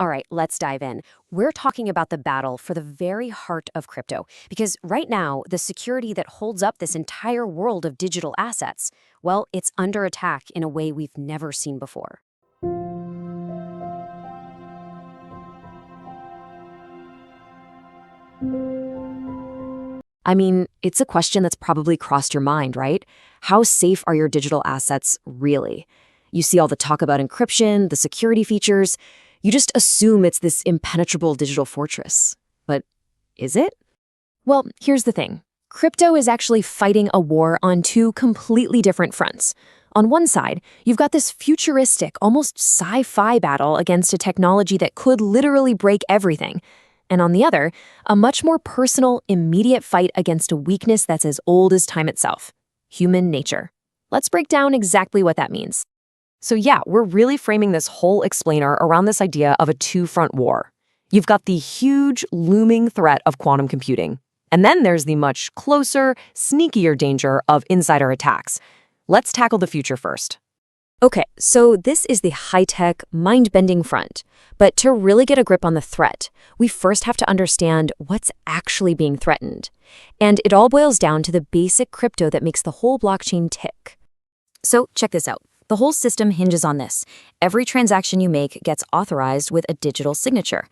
All right, let's dive in. We're talking about the battle for the very heart of crypto, because right now, the security that holds up this entire world of digital assets, well, it's under attack in a way we've never seen before. I mean, it's a question that's probably crossed your mind, right? How safe are your digital assets really? You see all the talk about encryption, the security features. You just assume it's this impenetrable digital fortress. But is it? Well, here's the thing. Crypto is actually fighting a war on two completely different fronts. On one side, you've got this futuristic, almost sci-fi battle against a technology that could literally break everything. And on the other, a much more personal, immediate fight against a weakness that's as old as time itself: human nature. Let's break down exactly what that means. So yeah, we're really framing this whole explainer around this idea of a two-front war. You've got the huge, looming threat of quantum computing. And then there's the much closer, sneakier danger of insider attacks. Let's tackle the future first. Okay, so this is the high-tech, mind-bending front. But to really get a grip on the threat, we first have to understand what's actually being threatened. And it all boils down to the basic crypto that makes the whole blockchain tick. So check this out. The whole system hinges on this. Every transaction you make gets authorized with a digital signature.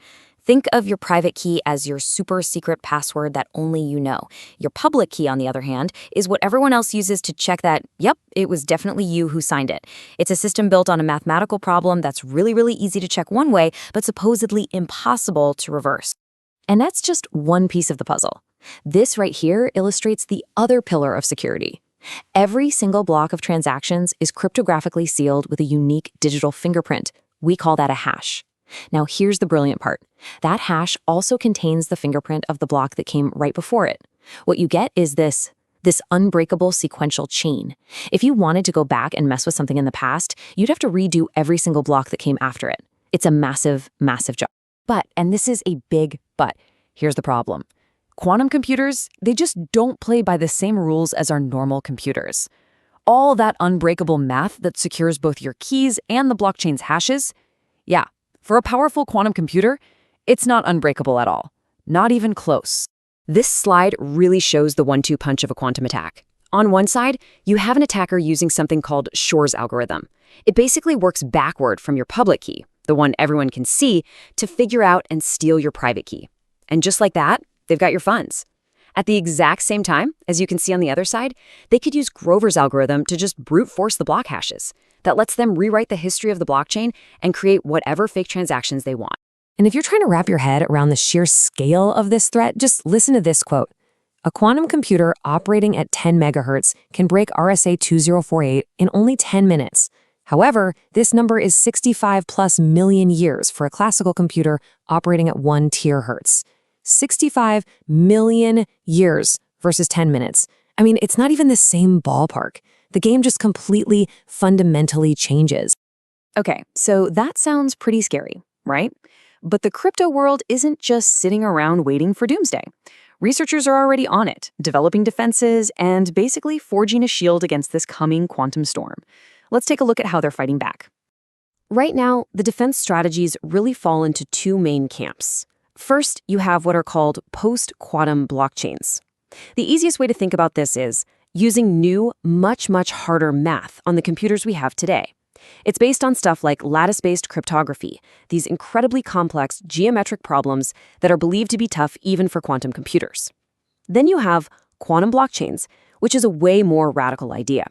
Think of your private key as your super secret password that only you know. Your public key, on the other hand, is what everyone else uses to check that, yep, it was definitely you who signed it. It's a system built on a mathematical problem that's really easy to check one way, but supposedly impossible to reverse. And that's just one piece of the puzzle. This right here illustrates the other pillar of security. Every single block of transactions is cryptographically sealed with a unique digital fingerprint. We call that a hash. Now, here's the brilliant part. That hash also contains the fingerprint of the block that came right before it. What you get is this unbreakable sequential chain. If you wanted to go back and mess with something in the past, you'd have to redo every single block that came after it. It's a massive job. But, and this is a big but, here's the problem. Quantum computers, they just don't play by the same rules as our normal computers. All that unbreakable math that secures both your keys and the blockchain's hashes, yeah, for a powerful quantum computer, it's not unbreakable at all. Not even close. This slide really shows the one-two punch of a quantum attack. On one side, you have an attacker using something called Shor's algorithm. It basically works backward from your public key, the one everyone can see, to figure out and steal your private key. And just like that, they've got your funds. At the exact same time, as you can see on the other side, they could use Grover's algorithm to just brute force the block hashes. That lets them rewrite the history of the blockchain and create whatever fake transactions they want. And if you're trying to wrap your head around the sheer scale of this threat, just listen to this quote. A quantum computer operating at 10 megahertz can break RSA 2048 in only 10 minutes. However, this number is 65 plus million years for a classical computer operating at 1 terahertz. 65 million years versus 10 minutes. I mean, it's not even the same ballpark. The game just completely, fundamentally changes. Okay, so that sounds pretty scary, right? But the crypto world isn't just sitting around waiting for doomsday. Researchers are already on it, developing defenses and basically forging a shield against this coming quantum storm. Let's take a look at how they're fighting back. Right now, the defense strategies really fall into two main camps. First, you have what are called post-quantum blockchains. The easiest way to think about this is using new, much harder math on the computers we have today. It's based on stuff like lattice-based cryptography, these incredibly complex geometric problems that are believed to be tough even for quantum computers. Then you have quantum blockchains, which is a way more radical idea.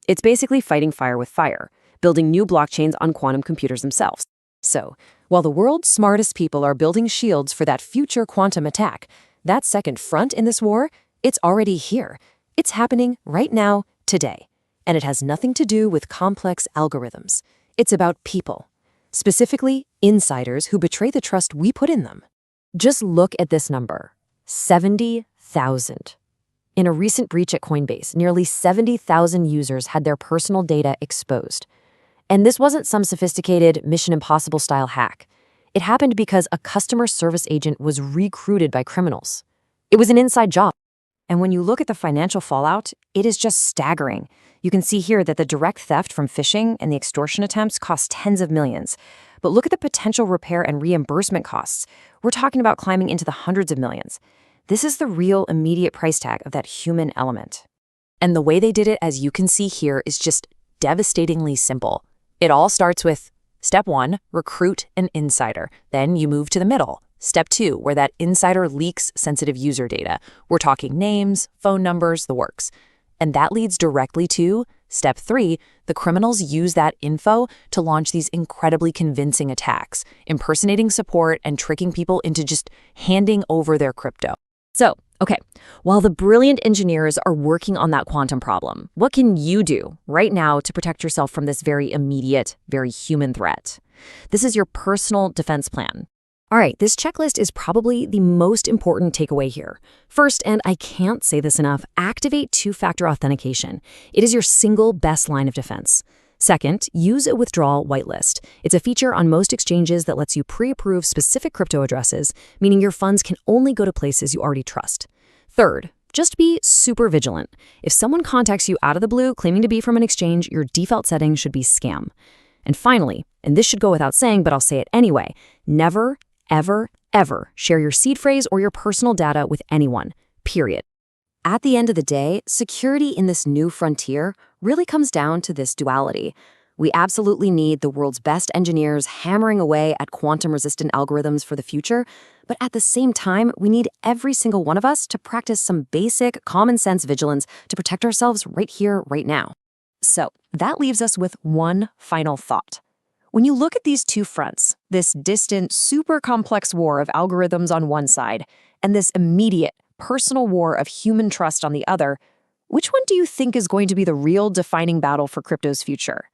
It's basically fighting fire with fire, building new blockchains on quantum computers themselves. So, while the world's smartest people are building shields for that future quantum attack, that second front in this war, it's already here. It's happening right now, today. And it has nothing to do with complex algorithms. It's about people, specifically insiders who betray the trust we put in them. Just look at this number, 70,000. In a recent breach at Coinbase, nearly 70,000 users had their personal data exposed. And this wasn't some sophisticated Mission Impossible-style hack. It happened because a customer service agent was recruited by criminals. It was an inside job. And when you look at the financial fallout, it is just staggering. You can see here that the direct theft from phishing and the extortion attempts cost tens of millions. But look at the potential repair and reimbursement costs. We're talking about climbing into the hundreds of millions. This is the real immediate price tag of that human element. And the way they did it, as you can see here, is just devastatingly simple. It all starts with step 1, recruit an insider. Then you move to the middle. Step 2, where that insider leaks sensitive user data. We're talking names, phone numbers, the works. And that leads directly to step 3, the criminals use that info to launch these incredibly convincing attacks, impersonating support and tricking people into just handing over their crypto. So, okay, while the brilliant engineers are working on that quantum problem, what can you do right now to protect yourself from this very immediate, very human threat? This is your personal defense plan. All right, this checklist is probably the most important takeaway here. First, and I can't say this enough, activate two-factor authentication. It is your single best line of defense. Second, use a withdrawal whitelist. It's a feature on most exchanges that lets you pre-approve specific crypto addresses, meaning your funds can only go to places you already trust. Third, just be super vigilant. If someone contacts you out of the blue claiming to be from an exchange, your default setting should be scam. And finally, and this should go without saying, but I'll say it anyway, never, ever, ever share your seed phrase or your personal data with anyone, period. At the end of the day, security in this new frontier really comes down to this duality. We absolutely need the world's best engineers hammering away at quantum-resistant algorithms for the future, but at the same time, we need every single one of us to practice some basic common-sense vigilance to protect ourselves right here, right now. So that leaves us with one final thought. When you look at these two fronts, this distant, super complex war of algorithms on one side, and this immediate, personal war of human trust on the other, which one do you think is going to be the real defining battle for crypto's future?